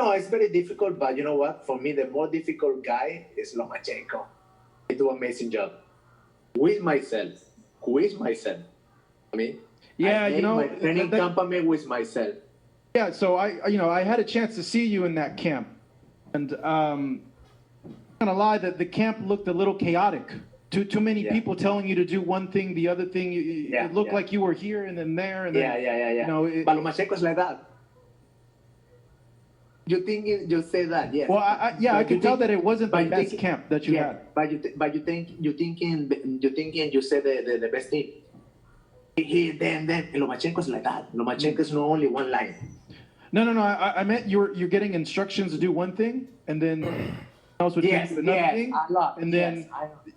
No, it's very difficult, but you know what? For me, the more difficult guy is Lomachenko. I do amazing job with myself. With myself. I mean, Yeah, I made my training campaign with myself. Yeah, so I had a chance to see you in that camp, and I'm not gonna lie that the camp looked a little chaotic. Too many people telling you to do one thing, the other thing. It looked like you were here and then there, and then You know, but Lomachenko is like that. You think you say that? Yes. Well, I could tell that it wasn't the best camp that you had. But you thinking you said the best team. Then Lomachenko is like that. Lomachenko is not only one line. No. I meant you're getting instructions to do one thing, and then else would do another thing, and then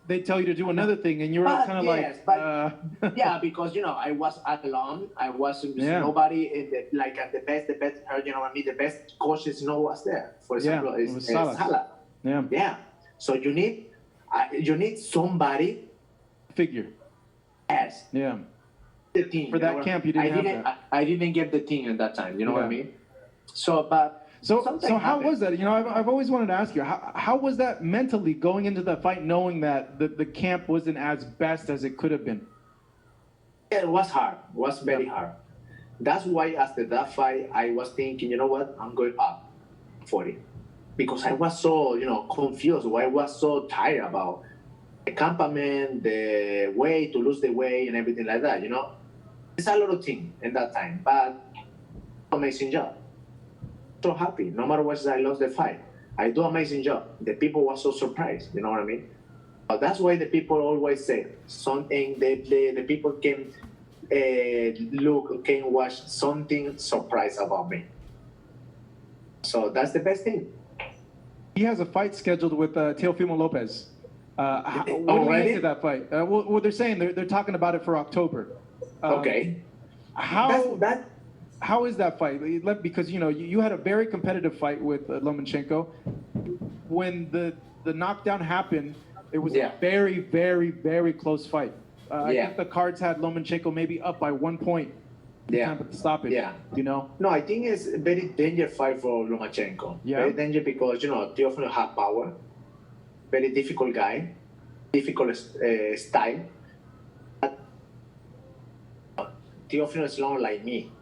they tell you to do another thing, and you're kind of yeah, because you know I was alone. I was nobody in the best. You know what I mean? The best coaches was there. For example, is Salah. Yeah. So you need somebody. Figure. Yes. Yeah. The team for that camp. You didn't have that. I didn't get the team at that time. You know what I mean? So how was that? You know, I've always wanted to ask you, how was that mentally going into the fight, knowing that the camp wasn't as best as it could have been? Yeah, it was hard. It was very hard. That's why after that fight, I was thinking, you know what, I'm going up for it. Because I was so, confused. I was so tired about the campament, the way to lose the weight and everything like that, It's a lot of things in that time, but amazing job. So happy. No matter what, I lost the fight. I do amazing job. The people were so surprised. You know what I mean? But that's why the people always say something. The people can watch something surprise about me. So that's the best thing. He has a fight scheduled with Teofimo Lopez. What do you think of that fight? Well, they're saying they're talking about it for October. Okay. How is that fight? Because you had a very competitive fight with Lomachenko. When the knockdown happened, it was a very, very, very close fight. I think the cards had Lomachenko maybe up by 1 point. To stop it. Yeah. No, I think it's a very dangerous fight for Lomachenko. Yeah. Very dangerous because Teofimo has power. Very difficult guy, difficult style. But Teofimo is not like me.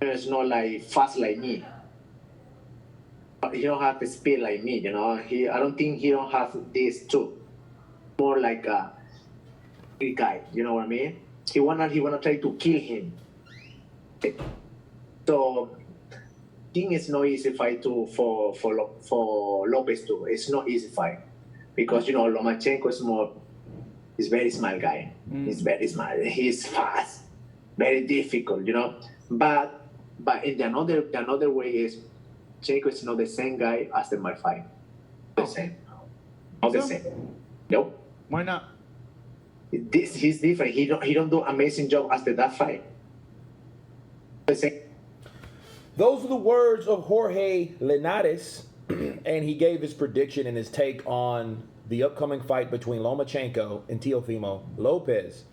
It's not like fast like me. He don't have the speed like me, I don't think he don't have this too. More like a big guy, you know what I mean? He wanna try to kill him. So I think it's no easy fight for Lopez too. It's not easy fight because Lomachenko is very smart guy. He's very smart. He's fast, very difficult, But in the another way is Checo is not the same guy as my fight. The same. Not the same. Nope. Why not? He's different. He don't do amazing job after that fight. The same. Those are the words of Jorge Linares, and he gave his prediction and his take on the upcoming fight between Lomachenko and Teofimo Lopez.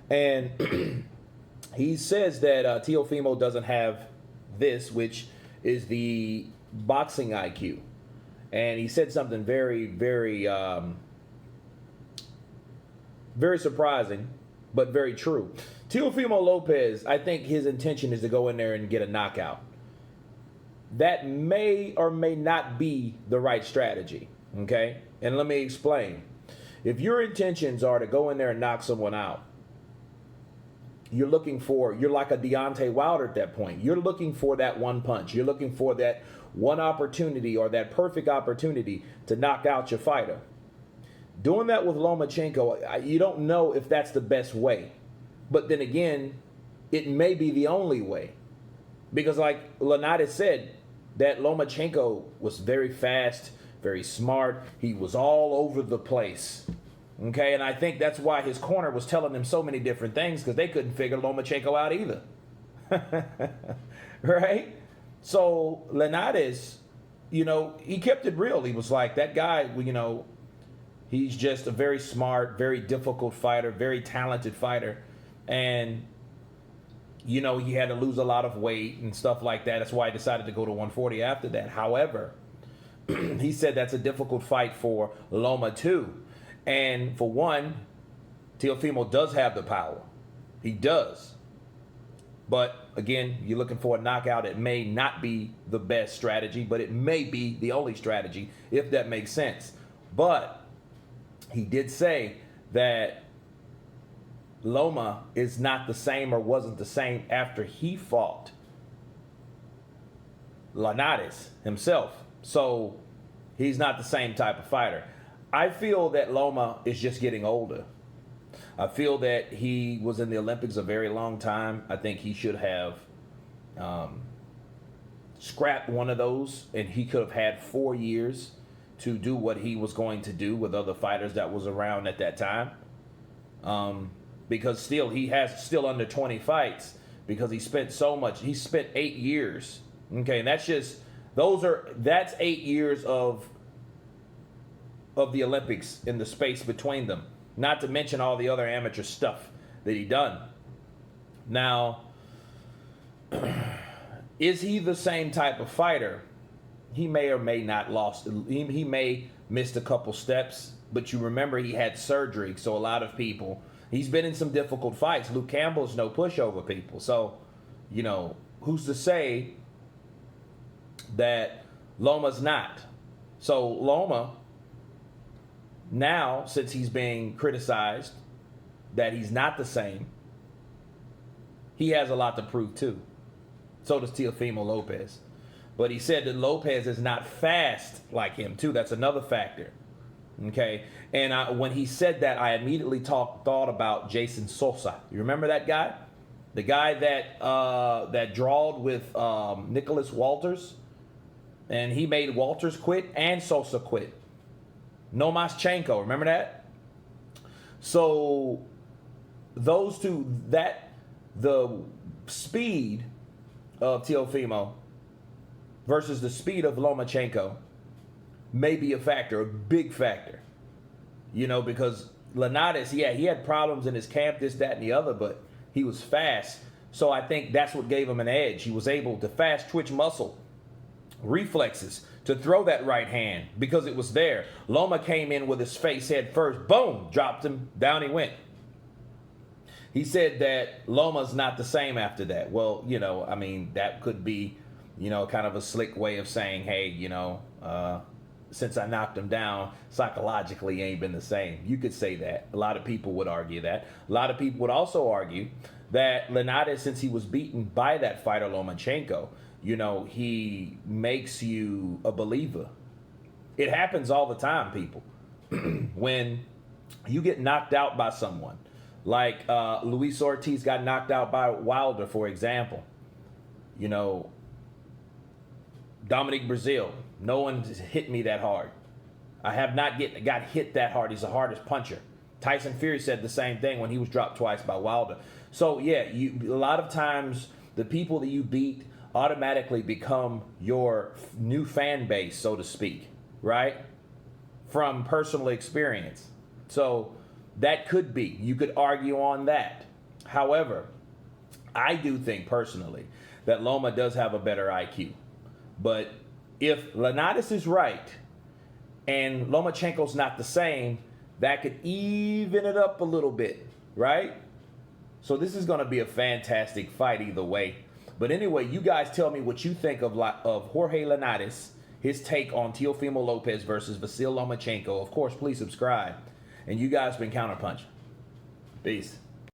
And he says that Teofimo doesn't have this, which is the boxing IQ. And he said something very, very, very surprising, but very true. Teofimo Lopez, I think his intention is to go in there and get a knockout. That may or may not be the right strategy, okay? And let me explain. If your intentions are to go in there and knock someone out, you're like a Deontay Wilder at that point. You're looking for that one punch. You're looking for that one opportunity or that perfect opportunity to knock out your fighter. Doing that with Lomachenko, you don't know if that's the best way. But then again, it may be the only way. Because like Linares said, that Lomachenko was very fast, very smart. He was all over the place. Okay, and I think that's why his corner was telling him so many different things, because they couldn't figure Lomachenko out either. Right? So Linares, he kept it real. He was like, that guy, he's just a very smart, very difficult fighter, very talented fighter. And, You know, he had to lose a lot of weight and stuff like that. That's why I decided to go to 140 after that. However, he said that's a difficult fight for Loma too. And for one, Teofimo does have the power. He does. But again, you're looking for a knockout. It may not be the best strategy, but it may be the only strategy, if that makes sense. But he did say that Loma is not the same or wasn't the same after he fought Linares himself. So he's not the same type of fighter. I feel that Loma is just getting older. I feel that he was in the Olympics a very long time. I think he should have scrapped one of those, and he could have had 4 years to do what he was going to do with other fighters that was around at that time. Because still, he has still under 20 fights because he spent so much. He spent 8 years. Okay, and that's 8 years of the Olympics in the space between them. Not to mention all the other amateur stuff that he done. Now, is he the same type of fighter? He may or may not lost. He may missed a couple steps, but you remember he had surgery, so a lot of people. He's been in some difficult fights. Luke Campbell's no pushover people. So, you know, who's to say that Loma's not? So Loma, now, since he's being criticized that he's not the same, he has a lot to prove too. So does Teofimo Lopez. But he said that Lopez is not fast like him too. That's another factor. Okay, and when he said that, I immediately thought about Jason Sosa. You remember that guy? The guy that drawled with Nicholas Walters, and he made Walters quit and Sosa quit. Lomachenko, remember that? So those two, the speed of Teofimo versus the speed of Lomachenko may be a factor, a big factor. You know, because Linares, yeah, he had problems in his camp, this, that, and the other, but he was fast. So I think that's what gave him an edge. He was able to fast twitch muscle, reflexes, to throw that right hand because it was there. Loma came in with his face head first, boom, dropped him, down he went. He said that Loma's not the same after that. Well, you know, I mean, that could be, you know, kind of a slick way of saying, hey, you know, since I knocked him down, psychologically he ain't been the same. You could say that. A lot of people would argue that. A lot of people would also argue that Linares, since he was beaten by that fighter Lomachenko, you know, he makes you a believer. It happens all the time, people. When you get knocked out by someone, like Luis Ortiz got knocked out by Wilder, for example. You know, Dominic Brazil, no one's hit me that hard. I have not got hit that hard. He's the hardest puncher. Tyson Fury said the same thing when he was dropped twice by Wilder. So, yeah, a lot of times the people that you beat automatically become your new fan base, so to speak, right? From personal experience. So that could be. You could argue on that. However, I do think personally that Loma does have a better IQ. But if Linares is right and Lomachenko's not the same, that could even it up a little bit, right? So this is going to be a fantastic fight either way. But anyway, you guys tell me what you think of Jorge Linares, his take on Teofimo Lopez versus Vasyl Lomachenko. Of course, please subscribe. And you guys been Counterpunch. Peace.